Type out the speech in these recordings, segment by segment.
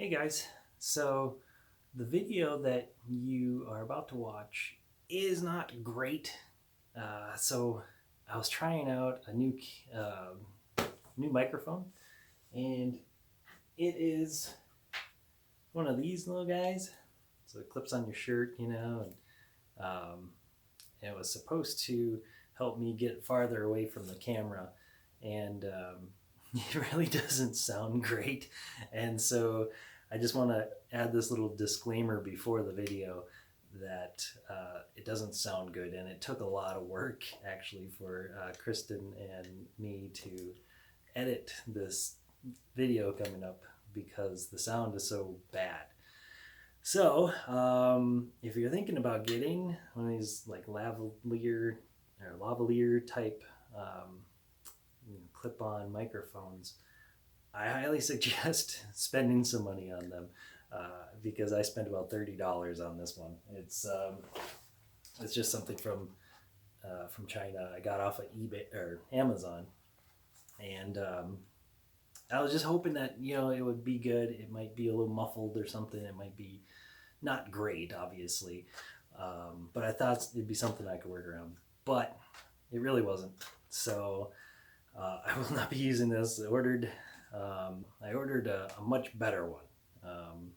Hey guys, so the video that you are about to watch is not great. So I was trying out a new microphone, and it is one of these little guys. So it clips on your shirt, and it was supposed to help me get farther away from the camera, and it really doesn't sound great. And so I just want to add this little disclaimer before the video that it doesn't sound good, and it took a lot of work actually for Kristen and me to edit this video coming up because the sound is so bad. So, if you're thinking about getting one of these like lavalier type clip-on microphones, I highly suggest spending some money on them because I spent about $30 on this one. It's just something from China. I got off of eBay or Amazon, and I was just hoping that it would be good. It might be a little muffled or something. It might be not great, obviously, but I thought it'd be something I could work around. But it really wasn't. So I will not be using this. I ordered a much better one,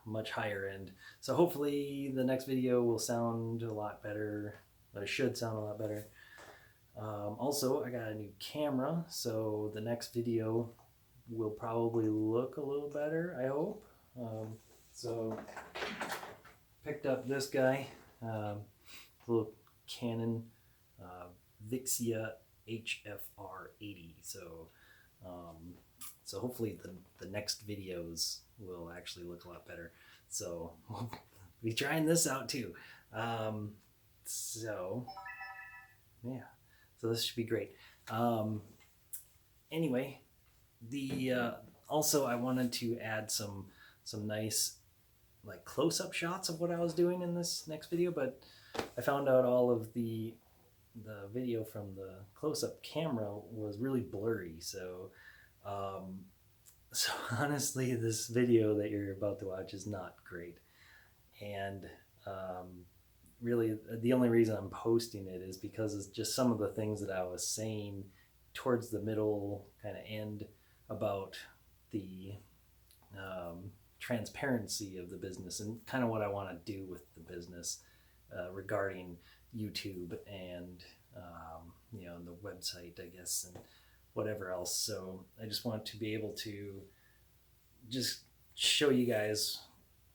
much higher end. So hopefully the next video will sound a lot better. It should sound a lot better. Also, I got a new camera, so the next video will probably look a little better, I hope. So picked up this guy, little Canon Vixia HFR 80. So hopefully the next videos will actually look a lot better. So we'll be trying this out too. So yeah, so this should be great. Anyway, also I wanted to add some nice like close-up shots of what I was doing in this next video, but I found out all of the video from the close-up camera was really blurry. So honestly, this video that you're about to watch is not great. And really, the only reason I'm posting it is because it's just some of the things that I was saying towards the middle kind of end about the transparency of the business and kind of what I want to do with the business regarding YouTube and the website, I guess, and whatever else. So I just want to be able to just show you guys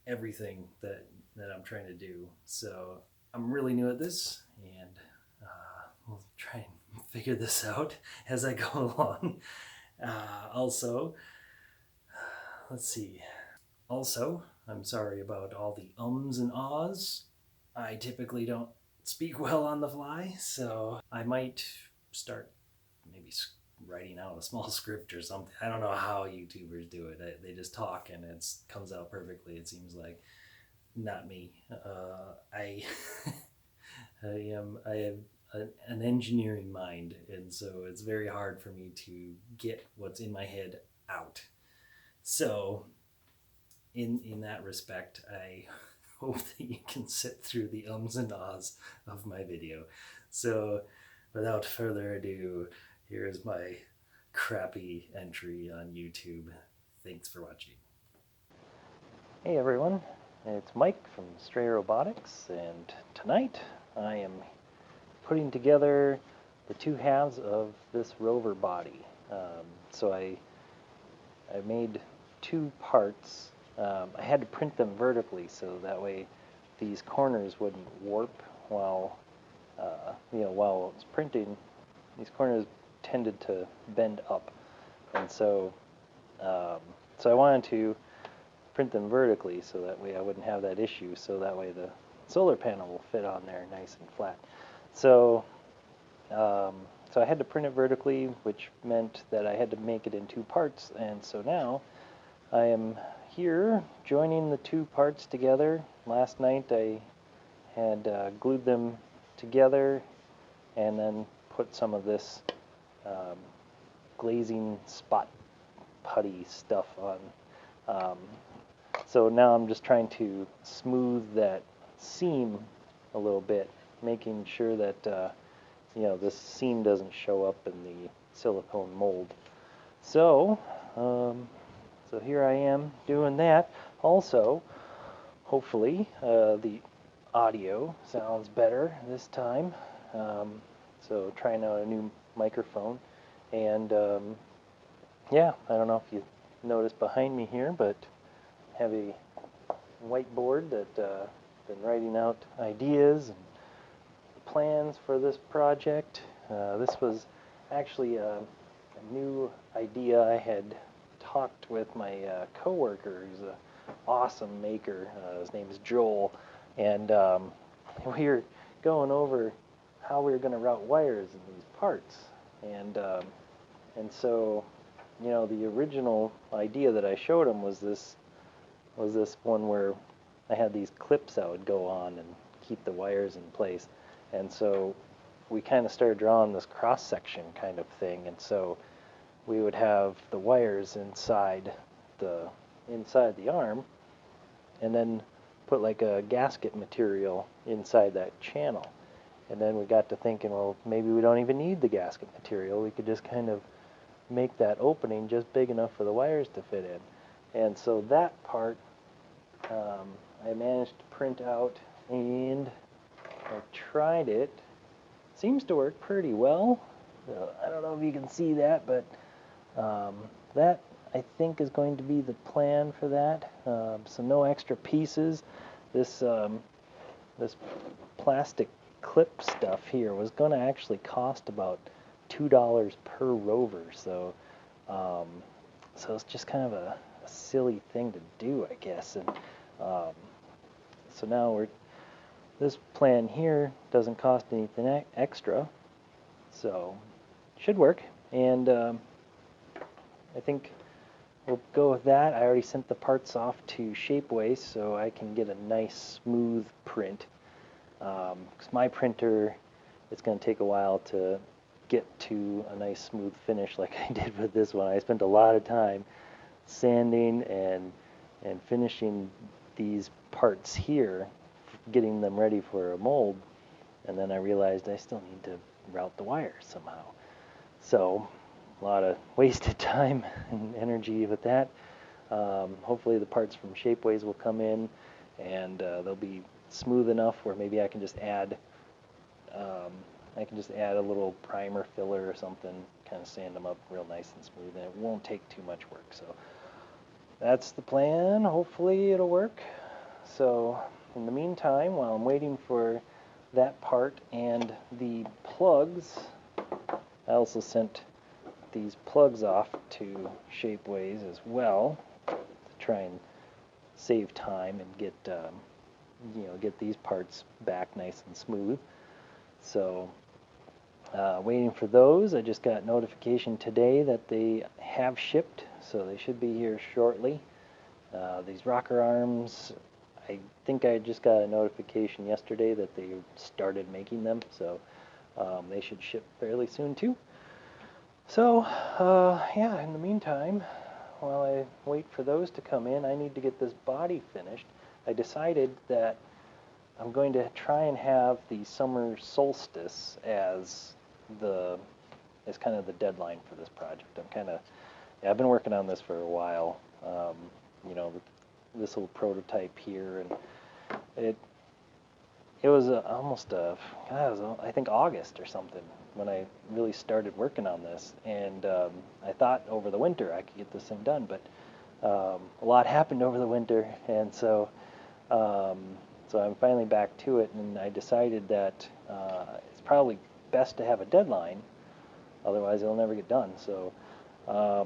everything that I'm trying to do. So I'm really new at this, and we'll try and figure this out as I go along. Also, let's see. Also, I'm sorry about all the ums and ahs. I typically don't speak well on the fly, so I might start maybe writing out a small script or something. I don't know how YouTubers do it. They just talk and it comes out perfectly, it seems like. Not me. I have an engineering mind, and so it's very hard for me to get what's in my head out. So in that respect, I hope that you can sit through the ums and ahs of my video. So without further ado, here's my crappy entry on YouTube. Thanks for watching. Hey everyone, it's Mike from Stray Robotics, and tonight I am putting together the two halves of this rover body. So I made two parts. I had to print them vertically so that way these corners wouldn't warp while while it's printing. These corners tended to bend up, and so I wanted to print them vertically so that way I wouldn't have that issue. So that way the solar panel will fit on there nice and flat. So I had to print it vertically, which meant that I had to make it in two parts. And so now I am here joining the two parts together. Last night I had glued them together and then put some of this glazing spot putty stuff So now I'm just trying to smooth that seam a little bit, making sure that this seam doesn't show up in the silicone mold. So, so here I am doing that. Also, hopefully the audio sounds better this time. So trying out a new microphone, and yeah, I don't know if you noticed behind me here, but I have a whiteboard that been writing out ideas and plans for this project. This was actually a new idea. I had talked with my coworker, who's an awesome maker. His name is Joel, and we were going over how we were going to route wires in these parts, and so the original idea that I showed him was this one where I had these clips that would go on and keep the wires in place. And so we kind of started drawing this cross-section kind of thing. And so we would have the wires inside the arm, and then put like a gasket material inside that channel. And then we got to thinking, well, maybe we don't even need the gasket material. We could just kind of make that opening just big enough for the wires to fit in. And so that part I managed to print out, and I tried it. Seems to work pretty well. I don't know if you can see that, but that I think is going to be the plan for that. So no extra pieces. This plastic clip stuff here was going to actually cost about $2 per rover. So so it's just kind of a silly thing to do, I guess. And so now this plan here doesn't cost anything extra, so should work. And I think we'll go with that. I already sent the parts off to Shapeways so I can get a nice smooth print. Because my printer, it's going to take a while to get to a nice smooth finish like I did with this one. I spent a lot of time sanding and finishing these parts here, getting them ready for a mold, and then I realized I still need to route the wires somehow. So a lot of wasted time and energy with that. Hopefully the parts from Shapeways will come in, and they'll be smooth enough where maybe I can just add a little primer filler or something, kind of sand them up real nice and smooth, and it won't take too much work. So that's the plan. Hopefully it'll work. So in the meantime, while I'm waiting for that part and the plugs, I also sent these plugs off to Shapeways as well to try and save time and get these parts back nice and smooth. So waiting for those. I just got notification today that they have shipped, so they should be here shortly. These rocker arms, I think I just got a notification yesterday that they started making them, so they should ship fairly soon too. So yeah, in the meantime, while I wait for those to come in, I need to get this body finished. I decided that I'm going to try and have the summer solstice as kind of the deadline for this project. I've been working on this for a while. This little prototype here, and it was I think August or something when I really started working on this, and I thought over the winter I could get this thing done, but a lot happened over the winter, and so I'm finally back to it, and I decided that it's probably best to have a deadline, otherwise it'll never get done. So I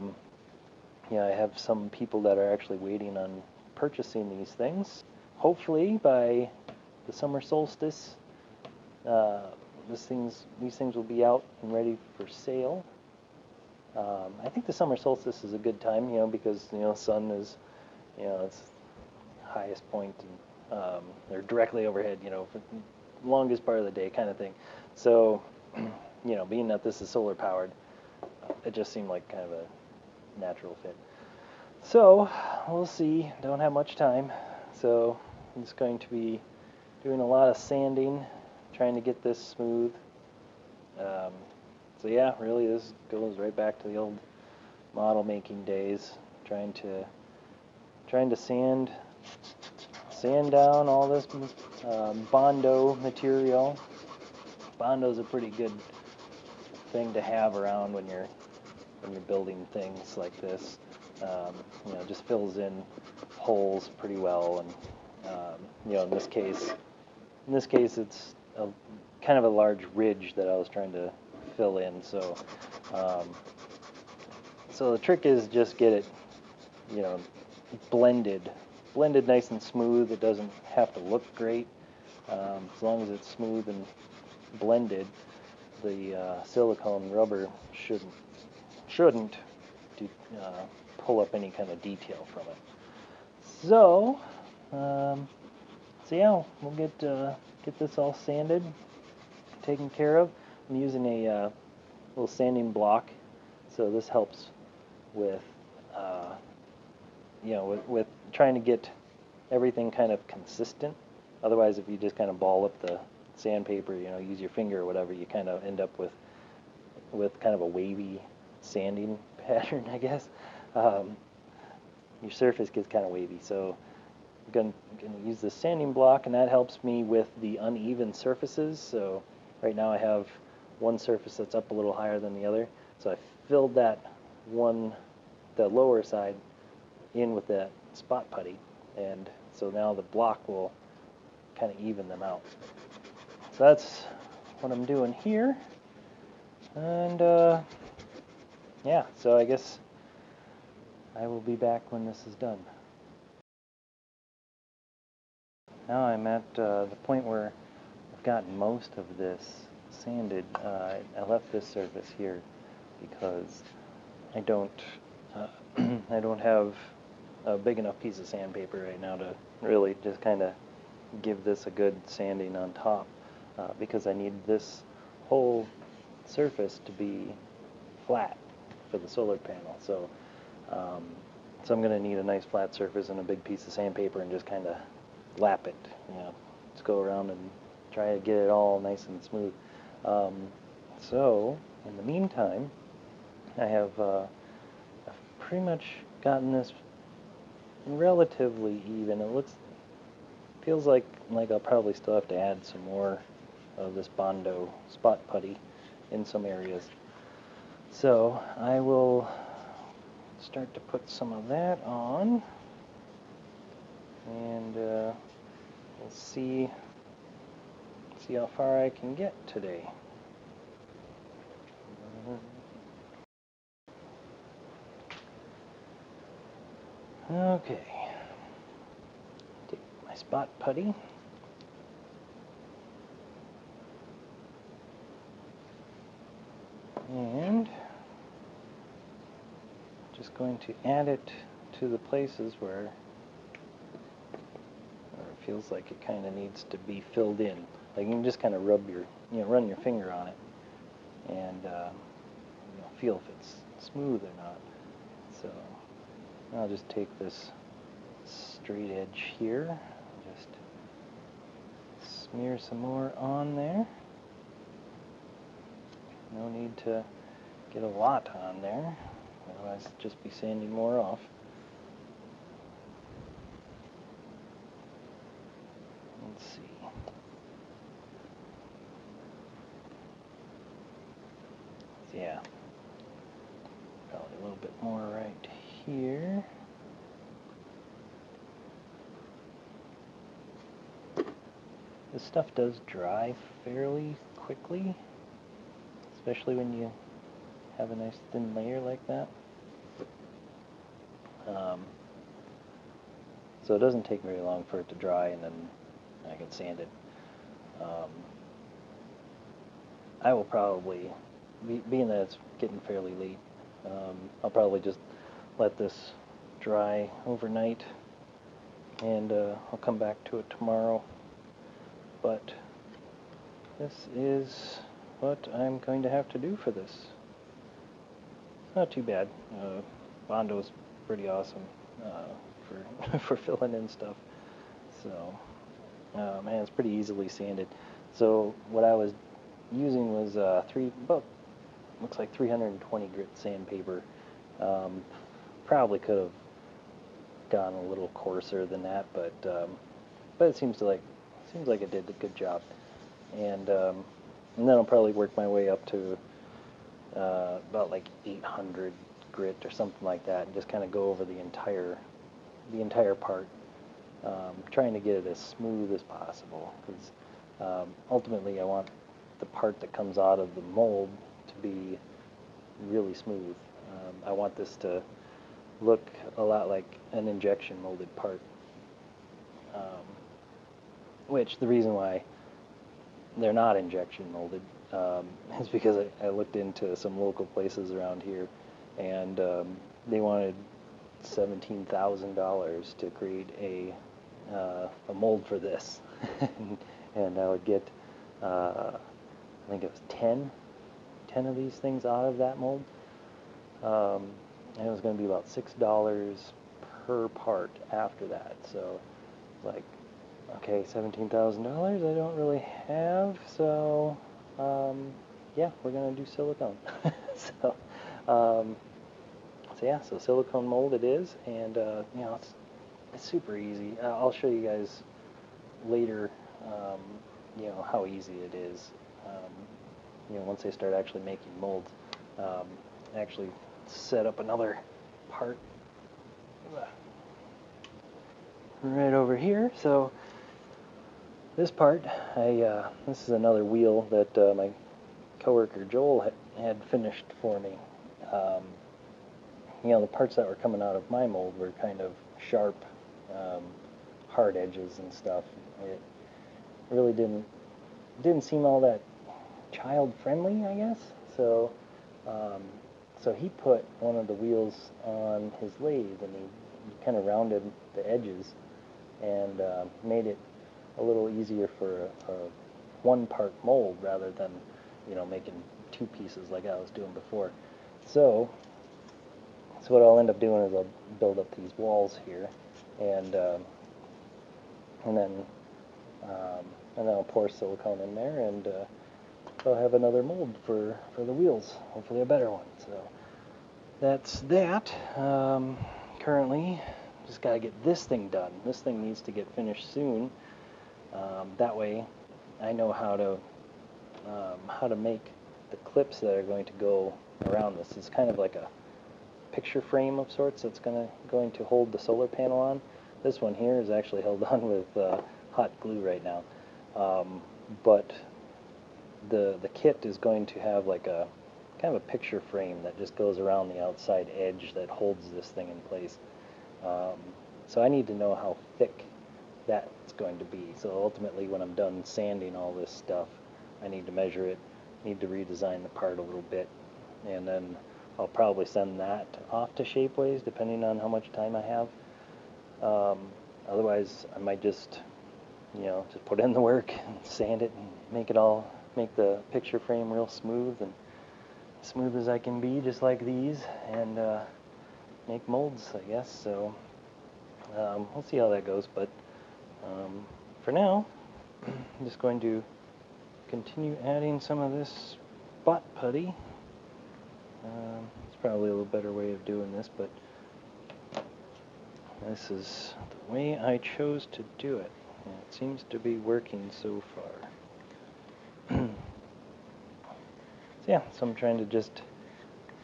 have some people that are actually waiting on purchasing these things. Hopefully by the summer solstice, these things will be out and ready for sale. I think the summer solstice is a good time, because sun is, it's highest point, and they're directly overhead, for the longest part of the day, kind of thing. So, being that this is solar powered, it just seemed like kind of a natural fit. So we'll see. Don't have much time, so I'm just going to be doing a lot of sanding, trying to get this smooth. Um, so yeah, really, this goes right back to the old model making days, trying to sand down all this Bondo material. Bondo's a pretty good thing to have around when you're building things like this. It just fills in holes pretty well, and in this case, it's kind of a large ridge that I was trying to fill in. Um, so the trick is just get it, you know, blended nice and smooth. It doesn't have to look great. As long as it's smooth and blended, the silicone rubber shouldn't do, pull up any kind of detail from it. So, yeah, we'll get this all sanded, taken care of. I'm using a little sanding block, so this helps with with trying to get everything kind of consistent. Otherwise, if you just kind of ball up the sandpaper, use your finger or whatever, you kind of end up with kind of a wavy sanding pattern, I guess. Your surface gets kind of wavy, so I'm going to use the sanding block, and that helps me with the uneven surfaces. So right now I have one surface that's up a little higher than the other, so I filled the lower side in with that spot putty, and so now the block will kind of even them out. So that's what I'm doing here, and yeah, so I guess I will be back when this is done. Now I'm at the point where I've gotten most of this sanded. I left this surface here because I don't I don't have a big enough piece of sandpaper right now to really just kind of give this a good sanding on top, because I need this whole surface to be flat for the solar panel. So I'm going to need a nice flat surface and a big piece of sandpaper and just kind of lap it, just go around and try to get it all nice and smooth. So in the meantime, I've pretty much gotten this relatively even. Feels like I'll probably still have to add some more of this Bondo spot putty in some areas. So I will start to put some of that on, and we'll see how far I can get today. Okay, take my spot putty. And just going to add it to the places where it feels like it kind of needs to be filled in. Like you can just kind of run your finger on it, and feel if it's smooth or not. So I'll just take this straight edge here, and just smear some more on there. No need to get a lot on there, otherwise just be sanding more off. Let's see. Yeah, probably a little bit more right here. This stuff does dry fairly quickly, especially when you have a nice thin layer like that. So it doesn't take very long for it to dry, and then I can sand it. I will probably, being that it's getting fairly late, I'll probably just let this dry overnight, and I'll come back to it tomorrow. But this is what I'm going to have to do for this. Not too bad. Bondo's pretty awesome for for filling in stuff. So, man, it's pretty easily sanded. So what I was using was looks like 320 grit sandpaper. Probably could have gone a little coarser than that, but it seems like it did a good job. And then I'll probably work my way up to about like 800 grit or something like that, and just kind of go over the entire part, trying to get it as smooth as possible, because ultimately I want the part that comes out of the mold to be really smooth. I want this to look a lot like an injection molded part, which the reason why they're not injection molded is because I looked into some local places around here, and they wanted $17,000 to create a mold for this, and I would get I think it was 10 of these things out of that mold, and it was going to be about $6 per part after that. So like, okay, $17,000 I don't really have, so yeah, we're gonna do silicone. so, so silicone mold it is, and it's super easy. I'll show you guys later, how easy it is. Once I start actually making molds, actually set up another part right over here. So this part, this is another wheel that my coworker Joel had finished for me. The parts that were coming out of my mold were kind of sharp, hard edges and stuff. It really didn't seem all that child friendly, I guess. So he put one of the wheels on his lathe, and he kind of rounded the edges and made it a little easier for a one-part mold rather than making two pieces like I was doing before. So what I'll end up doing is I'll build up these walls here, and then I'll pour silicone in there, and I'll have another mold for the wheels, hopefully a better one. So that's that. Currently, just got to get this thing done. This thing needs to get finished soon. That way, I know how to make the clips that are going to go around this. It's kind of like a picture frame of sorts that's going to hold the solar panel on. This one here is actually held on with hot glue right now, but the kit is going to have like a kind of a picture frame that just goes around the outside edge that holds this thing in place. So I need to know how thick that's going to be. So ultimately, when I'm done sanding all this stuff, I need to measure it, need to redesign the part a little bit, and then I'll probably send that off to Shapeways depending on how much time I have. Otherwise, I might just put in the work and sand it and make the picture frame real smooth as I can be, just like these, and make molds, I guess. So we'll see how that goes, but for now, I'm just going to continue adding some of this spot putty. It's probably a little better way of doing this, but this is the way I chose to do it, and it seems to be working so far. So I'm trying to just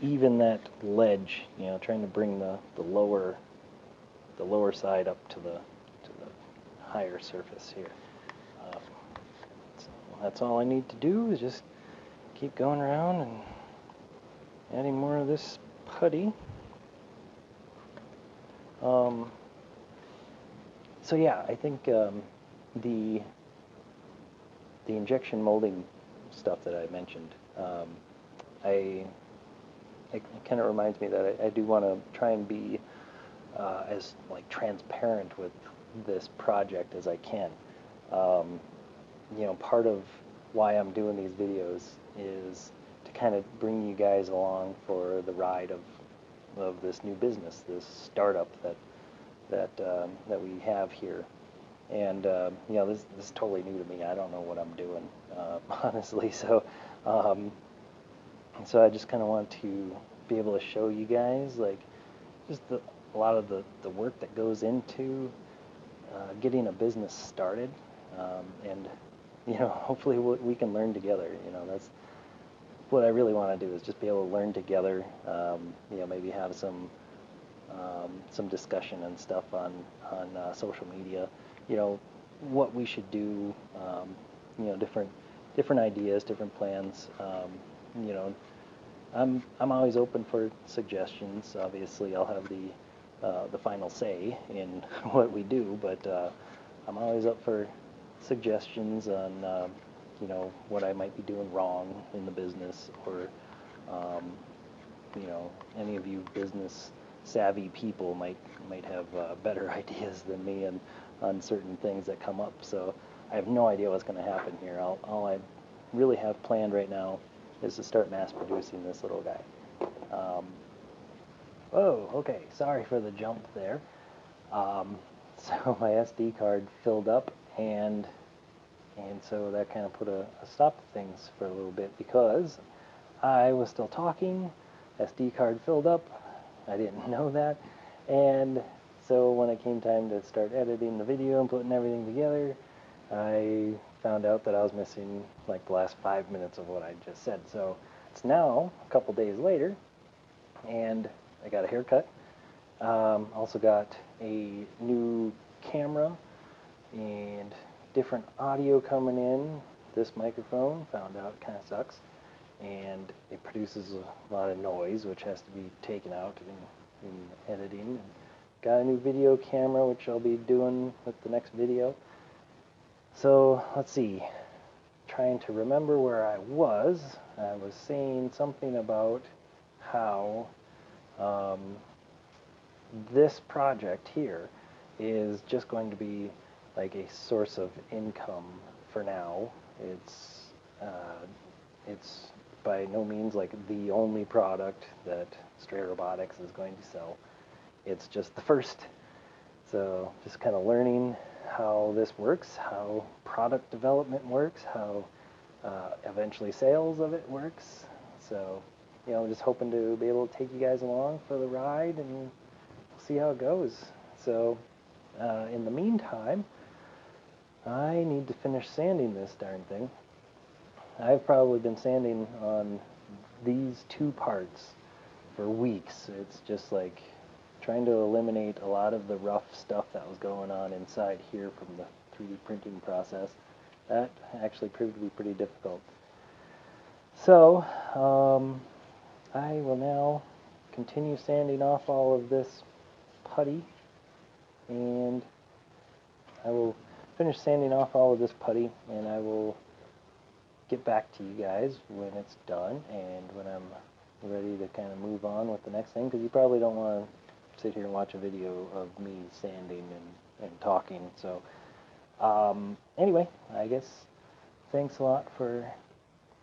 even that ledge, trying to bring the lower side up to the higher surface here. So that's all I need to do is just keep going around and adding more of this putty. So yeah, I think the injection molding stuff that I mentioned, it kind of reminds me that I do want to try and be as like transparent with this project as I can. Part of why I'm doing these videos is to kind of bring you guys along for the ride of of this new business, this startup that we have here. And you know, this is totally new to me. I don't know what I'm doing, honestly. So I just kind of want to be able to show you guys like just a lot of the work that goes into getting a business started, and you know, hopefully we can learn together. You know, that's what I really want to do, is just be able to learn together. You know, maybe have some discussion and stuff on social media. You know, what we should do. You know, different ideas, different plans. You know, I'm always open for suggestions. Obviously, I'll have the final say in what we do, but I'm always up for suggestions on you know, what I might be doing wrong in the business, or you know, any of you business savvy people might have better ideas than me on certain things that come up. So I have no idea what's going to happen here. All I really have planned right now is to start mass producing this little guy. Oh, okay, sorry for the jump there. So my SD card filled up, and so that kind of put a stop to things for a little bit, because I was still talking, SD card filled up, I didn't know that, and so when it came time to start editing the video and putting everything together, I found out that I was missing like the last 5 minutes of what I just said. So it's now a couple days later, and I got a haircut. Also got a new camera and different audio coming in. This microphone, found out, kind of sucks, and it produces a lot of noise, which has to be taken out in editing. And got a new video camera, which I'll be doing with the next video. So let's see, trying to remember where I was saying something about how this project here is just going to be like a source of income for now. It's by no means like the only product that Stray Robotics is going to sell. It's just the first. So just kind of learning how this works, how product development works, how eventually sales of it works. So, you know, just hoping to be able to take you guys along for the ride, and we'll see how it goes. So in the meantime, I need to finish sanding this darn thing. I've probably been sanding on these two parts for weeks. It's just like trying to eliminate a lot of the rough stuff that was going on inside here from the 3D printing process. That actually proved to be pretty difficult. So I will now continue sanding off all of this putty, and I will finish sanding off all of this putty, and I will get back to you guys when it's done and when I'm ready to kind of move on with the next thing, because you probably don't want to sit here and watch a video of me sanding and talking. So anyway, I guess thanks a lot for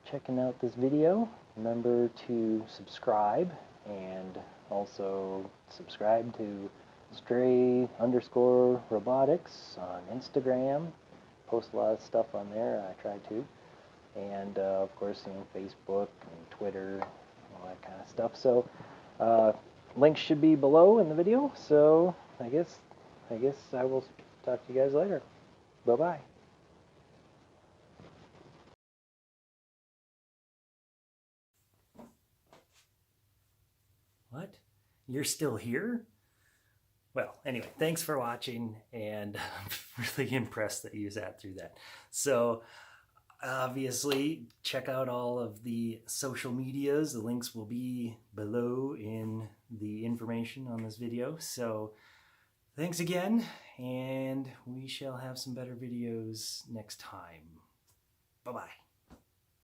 checking out this video. Remember to subscribe, and also subscribe to Stray_Robotics on Instagram. Post a lot of stuff on there. I try to. And of course, you know, Facebook and Twitter, all that kind of stuff. So links should be below in the video. So I guess I will talk to you guys later. Bye-bye. What? You're still here? Well, anyway, thanks for watching, and I'm really impressed that you sat through that. So obviously, check out all of the social medias. The links will be below in the information on this video. So thanks again, and we shall have some better videos next time. Bye-bye.